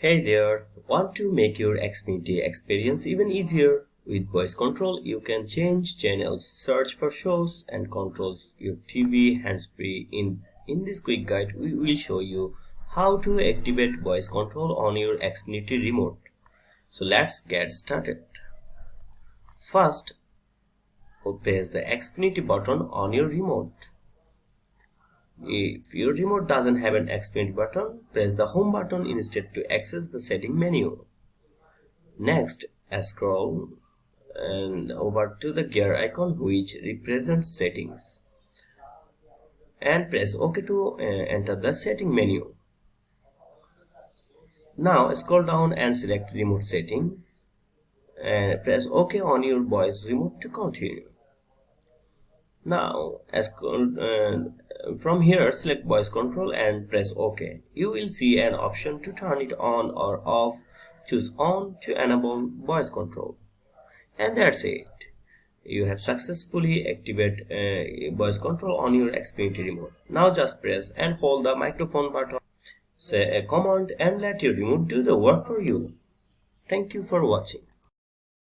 Hey there, want to make your Xfinity experience even easier? With voice control, you can change channels, search for shows, and controls your TV hands-free. In this quick guide, we will show you how to activate voice control on your Xfinity remote. So let's get started. First, press the Xfinity button on your remote. If your remote doesn't have an Xfinity button, press the home button instead to access the setting menu. Next, scroll and over to the gear icon which represents settings and press OK to enter the setting menu. Now scroll down and select remote settings and press OK on your voice remote to continue. Now from here select voice control and press OK. You will see an option to turn it on or off. Choose on to enable voice control. And that's it. You have successfully activated voice control on your Xfinity remote. Now just press and hold the microphone button, say a command and let your remote do the work for you. Thank you for watching.